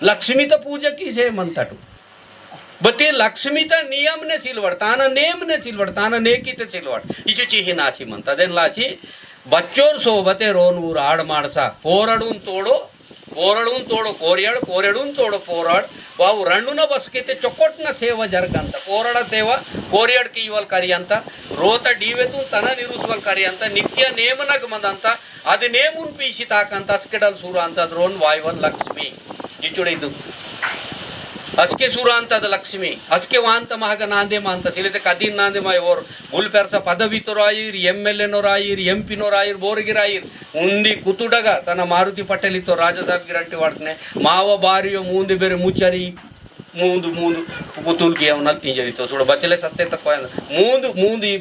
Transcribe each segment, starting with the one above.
लक्ष्मी तर पूजकीच आहे म्हणतात. but ते लक्ष्मीचा नियमने सिलवड ताना नेमने सिलवड ताना नेकीते सिलवड इचुची ही नाची म्हणतात देनलाची बच्चोर सोबते रोन ऊर आड माडसा पोरडून तोडो कोरियाड कोरेडून तोडो पोराड वाವು ರಂಡುನ ಬಸ್ಕೆತೆ ಚೊಕೊಟ್ನ ಸೇವ ಜರ್ಗಂತ ಪೋರಡ ಸೇವ ಕೋರಿಯಡ್ ಕೀವಲ್ ಕರಿ ಅಂತ ರೋತ ಡೀವೆತು ತನ ನಿರುಸ್ವಲ್ ಕರಿ ಅಂತ ನಿತ್ಯ ನೇಮನಗ ಮಂದಂತ ಅದು ನೇಮುನ್ ಪೀಸಿ ತಾಕಂತ ಅಸ್ಕೆಡಲ್ ಸೂರ ಅಂತ ದ್ರೋನ್ ವಾಯುವನ್ ಲಕ್ಷ್ಮಿ ಇಚುಡೆ ಇದು ಅಸ್ಕೆ ಸುರ ಅಂತದ ಲಕ್ಷ್ಮಿ ಅಸ್ಕೆ ವಾಂತ ಮಹಗ ನಾಂದೆ ಮಾಂತ ಸಿಲಿತೆ ಕದೀನ್ ನಾಂದೆ ಮಾಯ ಓರ್ ಗುಲ್ಪೆರ್ಸ ಪದವಿತೋರಾಯಿರ್ MLA ನೋರಾಯಿರ್ MP ನೋರಾಯಿರ್ ಬೋರ್ಗಿರಾಯಿರ್ ಉಂದಿ ಕುತುಡಗ ತನ್ನ ಮಾರುತಿ ಪಟೇಲ್ ಇತ್ತು ರಾಜಸಾಬ್ ಗಿರಂಟಿ ವಾಡ್ನೆ ಮಾವ ಬಾರಿಯೋ ಮೂಂದಿ ಬೇರೆ ಮುಚ್ಚರಿ ಮೂಂದು ಕುತುಲ್ಕಿ ಅವನಲ್ಲಿ ಇಂಜರಿತ್ತು ಸುಡ ಬಚ್ಚಲೆ ಸತ್ತೆ ತಕ್ಕ ಮೂಂದಿ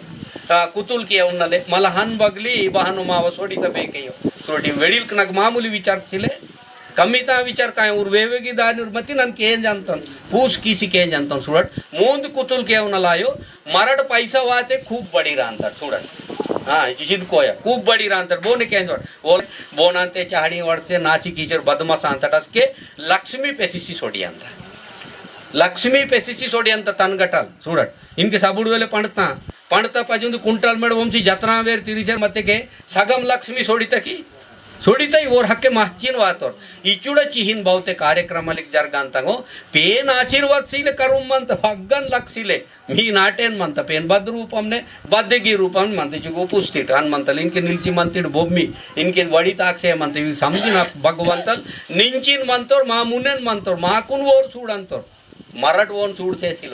ಕುತುಲ್ಕಿ ಅವನಲ್ಲೇ ಮಲ ಹನ್ ಬಗ್ಲಿ ಬಹನು ಮಾವ ಸೋಡಿತ ಬೇಕಯ್ಯೋ ಸೋಡಿ ವೆಡಿಲ್ಕ್ ನಗ ಮಾಮೂಲಿ ವಿಚಾರಿಸಿಲೆ कमीता विचार काय उर वेवेगी दानी मती नन केन जानता पूछ किसी केन जानता सुरट मूंद कुतुल के न लायो मरड पैसा वाते खूब बड़ी रांतर सुरट हाँ जिद कोया खूब बड़ी रांतर बोने केन जोड वो बोनांते चाहड़ी वड़ते नाची कीचर बदमाश अंतटस के लक्ष्मी पेसिसी सोडी अंत लक्ष्मी पेसिसी सोडी अंत तनगटल सुरट इनके साबुड़ वेले पणता पजुंद कुंटल मेड वंशी जत्रा वेर तिरिसर मते के सगम लक्ष्मी सोडिता की सोडिताई ओर हक्के माहचीन वातोर इचुडची हिन बहुते कार्यक्रमालिक जरगांतागो पेन आशीर्वाद सीले करुमंत भगन लक्सिले मी नाटेन मंत पेन बद रूपमने बद्दगी रूपम मंत जुगो पुस्तिट हनुमंतल इनके निल्ची मंतिड बोम्मी इनके वड़ी ताक्षे मंत इवी समझिन भगवंतल निंचिन मंतोर मा मुनेन मंतोर माकुन ओर सूडंतोर मरट ओन सूडते